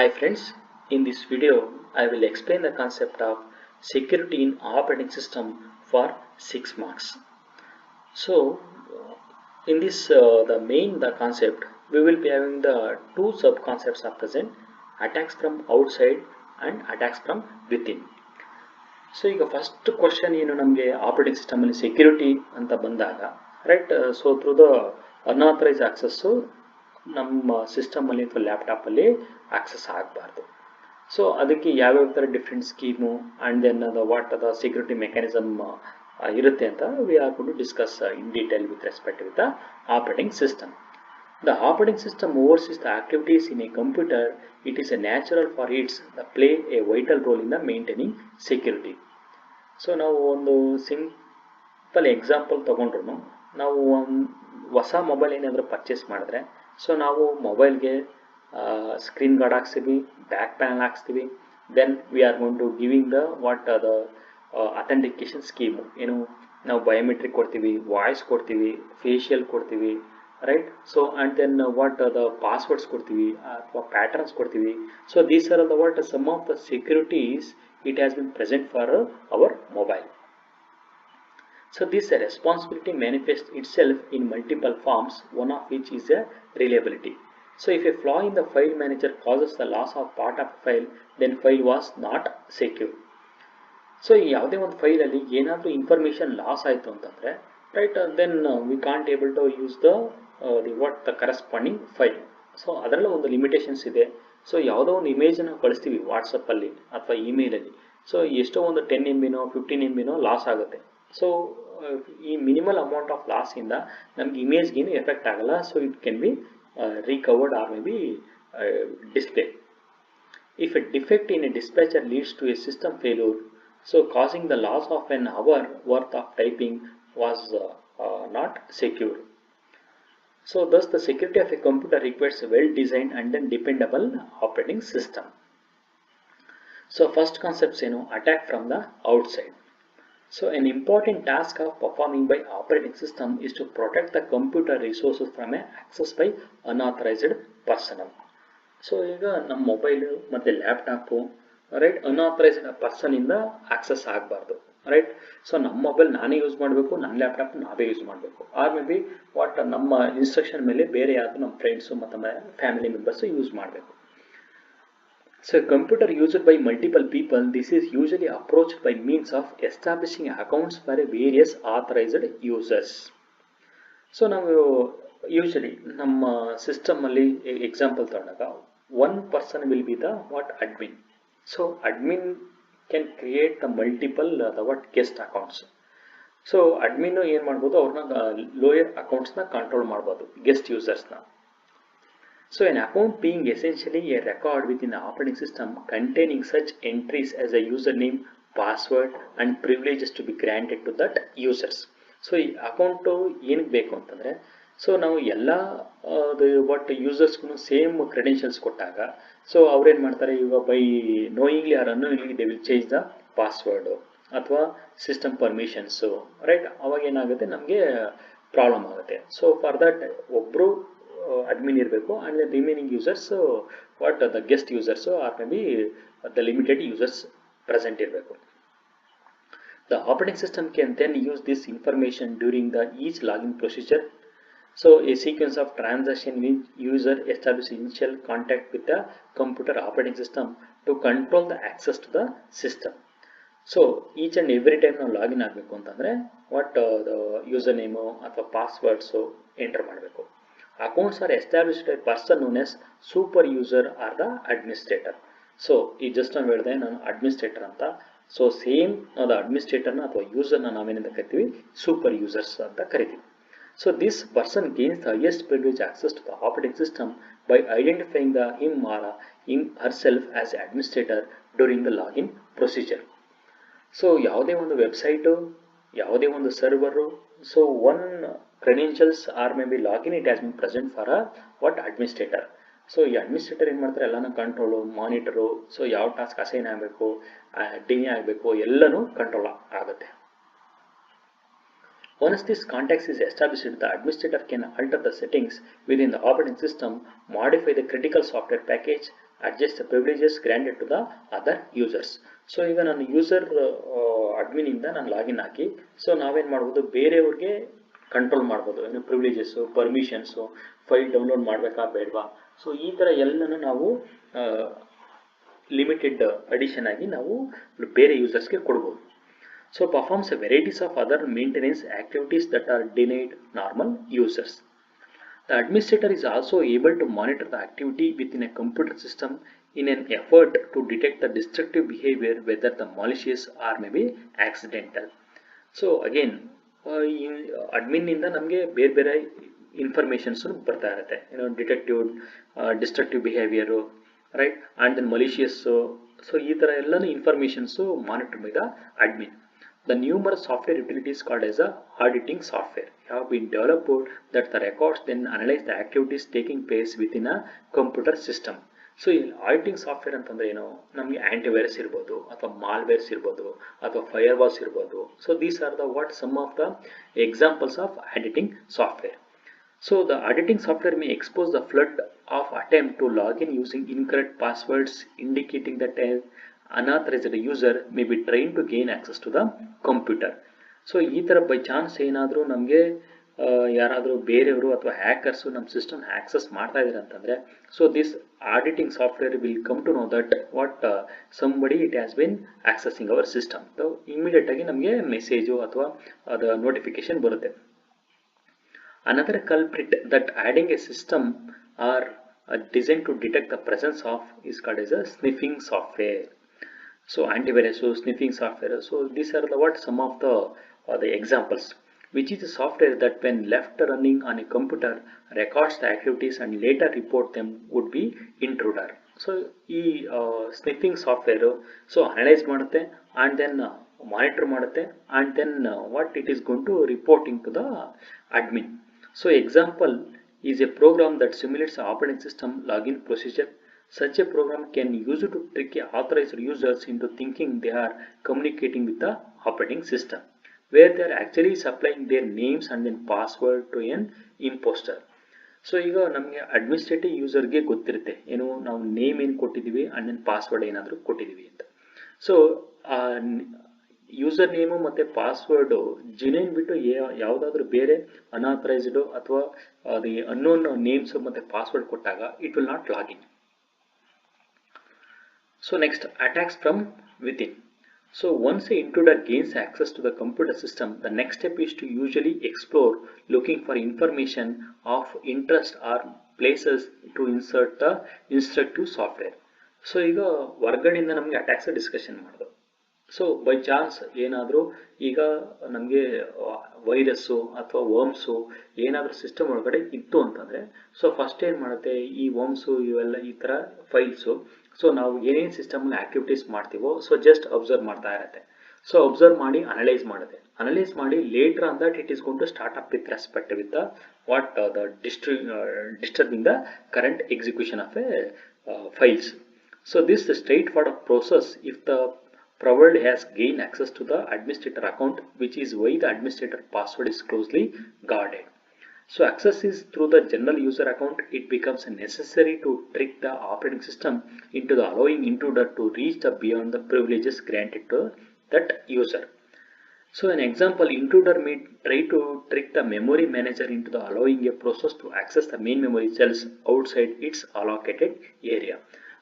Hi friends, in this video I will explain the concept of security in operating system for 6 marks. So in this the concept we will be having the two sub concepts are present, attacks from outside and attacks from within. So ಈಗ first question ಏನು ನಮಗೆ operating system ಅಲ್ಲಿ security ಅಂತ ಬಂದಾಗ right so through the unauthorised access ನಮ್ಮ system ಅಲ್ಲಿ ಅಥವಾ laptop ಅಲ್ಲಿ ಆಕ್ಸೆಸ್ ಆಗಬಾರ್ದು. ಸೊ ಅದಕ್ಕೆ ಯಾವ್ಯಾವ ಥರ different scheme and then what the security mechanism ಇರುತ್ತೆ ಅಂತ we are going to discuss in detail with respect with the operating system. The operating system oversees the activities in a computer. It is a natural for it to play a vital role in the maintaining security. So ನಾವು ಒಂದು simple example ತಗೊಂಡ್ರು ನಾವು ಒಂದು ಹೊಸ mobile ಏನಾದರೂ purchase ಮಾಡಿದ್ರೆ so ನಾವು ಮೊಬೈಲ್ಗೆ ಸ್ಕ್ರೀನ್ ಗಾರ್ಡ್ ಹಾಕ್ಸ್ತೀವಿ, ಬ್ಯಾಕ್ ಪ್ಯಾನಲ್ ಹಾಕ್ಸ್ತೀವಿ, then we are going to giving the what the authentication scheme. ಏನು ನಾವು ಬಯೋಮೆಟ್ರಿಕ್ ಕೊಡ್ತೀವಿ, ವಾಯ್ಸ್ ಕೊಡ್ತೀವಿ, ಫೇಶಿಯಲ್ ಕೊಡ್ತೀವಿ, right. So and then what the passwords ಕೊಡ್ತೀವಿ ಅಥವಾ ಪ್ಯಾಟರ್ನ್ಸ್ ಕೊಡ್ತೀವಿ. So these are the what some of the securities it has been present for our mobile. So this responsibility manifests itself in multiple forms, one of which is a reliability. So if a flaw in the file manager causes the loss of part of a file, then file was not secure. So ಯಾವುದೇ ಒಂದು file ಅಲ್ಲಿ ಏನಾದರೂ information loss ಆಯಿತು ಅಂತಂದ್ರೆ right then we can't able to use the corresponding file. So ಅದರಲ್ಲೂ ಒಂದು limitations ಇದೆ. So ಯಾವುದೋ ಒಂದು ಇಮೇಜನ್ನು ಕಳಿಸ್ತೀವಿ ವಾಟ್ಸಪ್ಪಲ್ಲಿ ಅಥವಾ ಇಮೇಲಲ್ಲಿ, ಸೊ ಎಷ್ಟೋ ಒಂದು 10 MB 15 MB ಲಾಸ್ ಆಗುತ್ತೆ. ಸೊ ಈ ಮಿನಿಮಲ್ ಅಮೌಂಟ್ ಆಫ್ ಲಾಸಿಂದ ನಮ್ಗೆ ಇಮೇಜ್ಗೇನು ಎಫೆಕ್ಟ್ ಆಗಲ್ಲ. So it can be recovered or may be display. If a defect in a dispatcher leads to a system failure, so causing the loss of an hour worth of typing was not secure. So thus the security of a computer requires a well designed and then dependable operating system. So first concept is attack from the outside. So an important task of performing by operating system is to protect the computer resources from access by unauthorized personnel. So ಈಗ ನಮ್ಮ mobile ಮತ್ತೆ laptop right unauthorised person ಇಂದ access ಆಗಬಾರ್ದು, right. So ನಮ್ಮ mobile ನಾನೇ use ಮಾಡಬೇಕು, ನನ್ನ laptop ನಾವೇ ಯೂಸ್ ಮಾಡಬೇಕು, ಆರ್ ಮೇ ಬಿ ವಾಟ್ ನಮ್ಮ ಇನ್ಸ್ಟ್ರಕ್ಷನ್ ಮೇಲೆ ಬೇರೆ ಯಾವುದು ನಮ್ಮ ಫ್ರೆಂಡ್ಸು ಮತ್ತು ಫ್ಯಾಮಿಲಿ ಮೆಂಬರ್ಸು ಯೂಸ್ ಮಾಡಬೇಕು. So computer used by multiple people, this is usually approached by means of establishing accounts for A various authorised users. So ನಾವು usually ನಮ್ಮ system ಅಲ್ಲಿ ಎಕ್ಸಾಂಪಲ್ ತಗೊಂಡಾಗ one person will be the what admin. So admin can create the multiple what guest accounts. So admin ಏನು ಮಾಡ್ಬೋದು, ಅವ್ರನ್ನ lower ಅಕೌಂಟ್ಸ್ನ control ಮಾಡ್ಬೋದು, guest ಯೂಸರ್ಸ್ನ. So an account being essentially a record within the operating system containing such entries as a username, password and privileges to be granted to that users. So ಈ account ಏನಕ್ಕೆ ಬೇಕು ಅಂತಂದರೆ, so ನಾವು ಎಲ್ಲ what ಯೂಸರ್ಸ್ಗೂ same credentials ಕೊಟ್ಟಾಗ so ಅವ್ರೇನು ಮಾಡ್ತಾರೆ, ಇವಾಗ by knowingly or unknowingly they will change the password ಅಥವಾ ಸಿಸ್ಟಮ್ ಪರ್ಮಿಷನ್ಸು, ರೈಟ್. ಅವಾಗ ಏನಾಗುತ್ತೆ, ನಮಗೆ ಪ್ರಾಬ್ಲಮ್ ಆಗುತ್ತೆ. ಸೊ ಫಾರ್ ದಟ್ ಒಬ್ಬರು ಅಡ್ಮಿನ್ ಇರಬೇಕು and the remaining users what the guest users or may be the limited users present ಇರಬೇಕು. The operating system can then use this information during the each login procedure. So a sequence of transaction in user establishes initial contact with the computer operating system to control the access to the system. So each and every time ನಾವು login ಆಗಬೇಕು ಅಂತಂದರೆ what the user name ಅಥವಾ passwords enter ಮಾಡಬೇಕು. Accounts are established by person known as super user or the administrator. So ಈ just ನಾವು ಹೇಳಿದೆ ನಾನು administrator ಅಂತ. ಸೊ ಸೇಮ್ ನಾವು ಅಡ್ಮಿನಿಸ್ಟ್ರೇಟರ್ನ ಅಥವಾ ಯೂಸರ್ನ ನಾವೇನಿಂದ ಕರಿತೀವಿ, ಸೂಪರ್ ಯೂಸರ್ಸ್ ಅಂತ ಕರಿತೀವಿ. So this person gains the highest privilege access to the operating system by identifying the him or herself as administrator during the login procedure. So ಯಾವುದೇ ಒಂದು ವೆಬ್ಸೈಟು, ಯಾವುದೇ ಒಂದು server, so one credentials are may be login it has been present for what administrator. So ಈ administrator ಏನು ಮಾಡ್ತಾರೆ, ಎಲ್ಲನೂ control, monitor, so ಯಾವ task assign ಆಗಬೇಕು, ಡಿನಿ ಆಗಬೇಕು, ಎಲ್ಲನೂ ಕಂಟ್ರೋಲ್ ಆಗುತ್ತೆ. Once this context is established, the administrator can alter the settings within the operating system, modify the critical software package adjust the privileges granted to the other users. So ಈಗ ನಾನು user admin ಇಂದ ನಾನು login ಹಾಕಿ so ನಾವೇನು ಮಾಡ್ಬೋದು ಬೇರೆಯವ್ರಿಗೆ control ಮಾಡ್ಬೋದು, ಏನು ಪ್ರಿವಿಲೇಜಸ್ಸು, permissions, file download ಮಾಡಬೇಕಾ ಬೇಡವಾ, ಸೊ ಈ ಥರ ಎಲ್ಲನೂ ನಾವು ಲಿಮಿಟೆಡ್ ಅಡಿಷನ್ ಆಗಿ ನಾವು ಬೇರೆ ಯೂಸರ್ಸ್ಗೆ ಕೊಡ್ಬೋದು. So performs varieties of other maintenance activities that are denied normal users. The administrator is also able to monitor the activity within a computer system in an effort to detect the destructive behavior, whether the malicious or maybe accidental. So again, admin ಇಂದ ನಮಗೆ ಬೇರೆ ಬೇರೆ informations ಬರ್ತಾ ಇರುತ್ತೆ, destructive behaviour, right, and then malicious. So ಈ ಥರ ಎಲ್ಲನೂ informations monitor by the admin. The numerous software utilities called as a auditing software have been developed that the records then analyze the activities taking place within a computer system. So ಇಲ್ಲಿ auditing software ಅಂತಂದ್ರೆ ಏನು, ನಮಗೆ antivirus ಇರ್ಬೋದು, ಅಥವಾ ಮಾಲ್ವೇರ್ಸ್ ಇರ್ಬೋದು, ಅಥವಾ firewalls ಇರ್ಬೋದು. So these are the some of the examples of auditing software. So the auditing software may expose the flood of attempt to log in using incorrect passwords, indicating that unauthorized user may be trained to gain access to the computer. So ಈ ಥರ by chance ಏನಾದರೂ ನಮಗೆ ಯಾರಾದರೂ ಬೇರೆಯವರು ಅಥವಾ hackers ನಮ್ಮ system access ಮಾಡ್ತಾ ಇದ್ದಾರೆ ಅಂತಂದರೆ, so this auditing software will come to know that what somebody it has been accessing our system. So immediate ಆಗಿ ನಮಗೆ ಮೆಸೇಜು ಅಥವಾ ಅದು ನೋಟಿಫಿಕೇಶನ್ ಬರುತ್ತೆ. Another culprit that adding a system are designed to detect the presence of is called as a sniffing software. So antivirus, so sniffing software. So these are some of the examples, which is a software that when left running on a computer records the activities and later report them would be intruder. So ಈ sniffing software so analyze ಮಾಡುತ್ತೆ and then monitor ಮಾಡುತ್ತೆ and then what it is going to reporting to the admin. So example is a program that simulates the operating system login procedure. Such a program can use to trick authorized users into thinking they are communicating with the operating system, where they are actually supplying their names and then password to an imposter. So ಈಗ ನಮಗೆ administrative ಯೂಸರ್ಗೆ ಗೊತ್ತಿರುತ್ತೆ ಏನು ನಾವು name ಏನು ಕೊಟ್ಟಿದ್ದೀವಿ and then password ಏನಾದರೂ ಕೊಟ್ಟಿದ್ದೀವಿ ಅಂತ. ಸೊ ಯೂಸರ್ ನೇಮು ಮತ್ತು ಪಾಸ್ವರ್ಡು ಜಿನೇನ್ ಬಿಟ್ಟು ಯಾವುದಾದ್ರೂ ಬೇರೆ ಅನಾಥರೈಸ್ಡು ಅಥವಾ ಅದು ಅನ್ನೋನ್ ನೇಮ್ಸ್ ಮತ್ತು ಪಾಸ್ವರ್ಡ್ ಕೊಟ್ಟಾಗ it will not login. So next, attacks from within. So once an intruder gains access to the computer system, the next step is to usually explore looking for information of interest or places to insert the instructive software. So ಈಗ ಹೊರಗಡೆಯಿಂದ ನಮಗೆ attacks discussion ಮಾಡೋದು. So by chance ಏನಾದರೂ ಈಗ ನಮಗೆ virus ಅಥವಾ ವರ್ಮ್ಸು ಏನಾದರೂ system ಒಳಗಡೆ ಇತ್ತು ಅಂತಂದರೆ, ಸೊ ಫಸ್ಟ್ ಏನು ಮಾಡುತ್ತೆ, ಈ ವರ್ಮ್ಸು ಇವೆಲ್ಲ ಈ ಥರ ಫೈಲ್ಸು ಸೊ ನಾವು ಏನೇನು ಸಿಸ್ಟಮಲ್ಲಿ ಆಕ್ಟಿವಿಟೀಸ್ ಮಾಡ್ತೀವೋ ಸೊ ಜಸ್ಟ್ ಅಬ್ಸರ್ವ್ ಮಾಡ್ತಾ ಇರುತ್ತೆ. ಸೊ ಅಬ್ಸರ್ವ್ ಮಾಡಿ ಅನಲೈಸ್ ಮಾಡುತ್ತೆ. ಅನಲೈಸ್ ಮಾಡಿ later on that it is gone to start up with respect with the what the disturbing the current execution of a files. So this straightforward process if the provided has gained access to the administrator account, which is why the administrator password is closely guarded. So access is through the general user account. It becomes necessary to trick the operating system into the allowing intruder to reach the beyond the privileges granted to that user. So an example, intruder may try to trick the memory manager into the allowing a process to access the main memory cells outside its allocated area.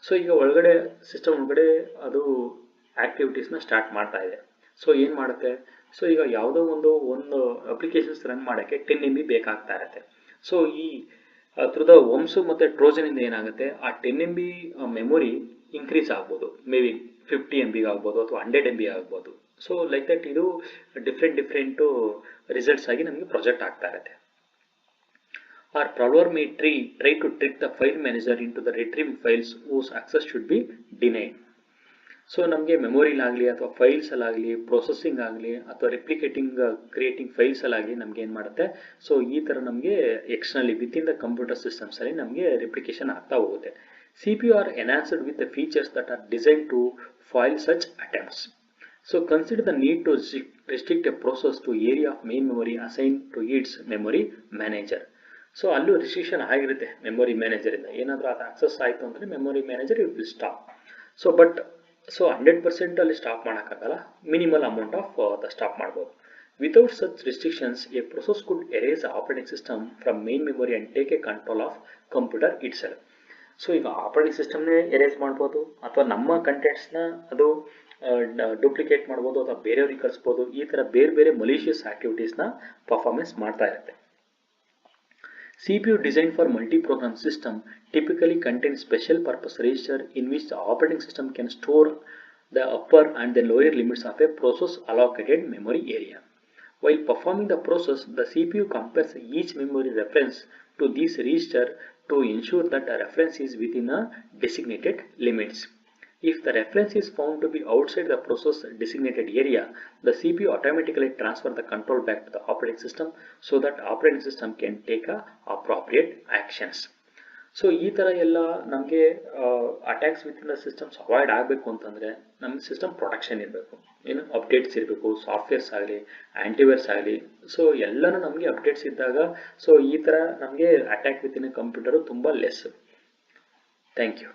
So ಈಗ ಒಳಗಡೆ system ಒಳಗಡೆ ಅದು ಆಕ್ಟಿವಿಟೀಸ್ನ start ಮಾಡ್ತಾ ಇದೆ. So ಏನು ಮಾಡುತ್ತೆ, so ಈಗ ಯಾವುದೋ ಒಂದು ಅಪ್ಲಿಕೇಶನ್ಸ್ ರನ್ ಮಾಡೋಕ್ಕೆ 10 MB ಬೇಕಾಗ್ತಾ ಇರುತ್ತೆ. ಸೊ ಈ ಥ್ರೂ ದ ವರ್ಮ್ಸು ಮತ್ತು ಟ್ರೋಜನಿಂದ ಏನಾಗುತ್ತೆ, ಆ 10 MB ಮೆಮೊರಿ ಇನ್ಕ್ರೀಸ್ ಆಗ್ಬೋದು, ಮೇ ಬಿ 50 MB ಆಗ್ಬೋದು ಅಥವಾ 100 MB ಆಗ್ಬೋದು. ಸೊ ಲೈಕ್ ದಟ್ ಇದು ಡಿಫ್ರೆಂಟು ರಿಸಲ್ಟ್ಸ್ ಆಗಿ ನಮಗೆ ಪ್ರೊಜೆಕ್ಟ್ ಆಗ್ತಾ ಇರುತ್ತೆ. Our problem may try to trick the file manager in to the retrieving files whose access should be denied. So ನಮಗೆ ಮೆಮೊರಿಲಾಗಲಿ ಅಥವಾ ಫೈಲ್ಸಲ್ಲಾಗಲಿ ಪ್ರೊಸೆಸಿಂಗ್ ಆಗಲಿ ಅಥವಾ ಕ್ರಿಯೇಟಿಂಗ್ ಫೈಲ್ಸಲ್ಲಾಗಲಿ ನಮ್ಗೆ ಏನು ಮಾಡುತ್ತೆ, ಸೊ ಈ ಥರ ನಮಗೆ externally with in the computer ಸಿಸ್ಟಮ್ಸಲ್ಲಿ ನಮಗೆ ರೆಪ್ಲಿಕೇಶನ್ ಆಗ್ತಾ ಹೋಗುತ್ತೆ. CPU are enhanced with the features that are designed to foil such attempts. So consider the need to restrict a process to area of main memory assigned to its memory manager. So ಅಲ್ಲೂ restriction ಆಗಿರುತ್ತೆ memory ಮ್ಯಾನೇಜರಿಂದ. ಏನಾದರೂ ಅದು access ಆಯಿತು ಅಂದರೆ memory manager it will stop. So 100% ಅಲ್ಲಿ stop ಮಾಡೋಕ್ಕಾಗಲ್ಲ, minimal amount of the stop ಮಾಡ್ಬೋದು. Without such restrictions, a process could erase the operating system from main memory and take a control of computer itself. So ಈಗ operating ಸಿಸ್ಟಮ್ನೇ erase ಮಾಡ್ಬೋದು, ಅಥವಾ ನಮ್ಮ ಕಂಟೆಂಟ್ಸ್ನ ಅದು duplicate ಮಾಡ್ಬೋದು, ಅಥವಾ ಬೇರೆಯವ್ರಿಗೆ ಕಳಿಸ್ಬೋದು. ಈ ಥರ ಬೇರೆ ಬೇರೆ ಮಲಿಷಿಯಸ್ ಆಕ್ಟಿವಿಟೀಸ್ನ ಪರ್ಫಾರ್ಮೆನ್ಸ್ ಮಾಡ್ತಾ ಇರುತ್ತೆ. CPU designed for multi-program system typically contains special purpose register in which the operating system can store the upper and the lower limits of a process allocated memory area. While performing the process, the CPU compares each memory reference to this register to ensure that the reference is within a designated limits. If the reference is found to be outside the process designated area, the CPU automatically transfers the control back to the operating system so that operating system can take appropriate actions. So ಈ ಥರ ಎಲ್ಲ ನಮಗೆ attacks within the systems avoid ಆಗಬೇಕು ಅಂತಂದರೆ ನಮ್ಮ system protection ಇರಬೇಕು, ಏನು updates ಇರಬೇಕು, ಸಾಫ್ಟ್ವೇರ್ಸ್ ಆಗಲಿ ಆ್ಯಂಟಿವೈರಸ್ ಆಗಲಿ. ಸೊ ಎಲ್ಲನೂ ನಮಗೆ ಅಪ್ಡೇಟ್ಸ್ ಇದ್ದಾಗ ಸೊ ಈ ಥರ ನಮಗೆ ಅಟ್ಯಾಕ್ ವಿತಿನ್ ಕಂಪ್ಯೂಟರು ತುಂಬ ಲೆಸ್. Thank you.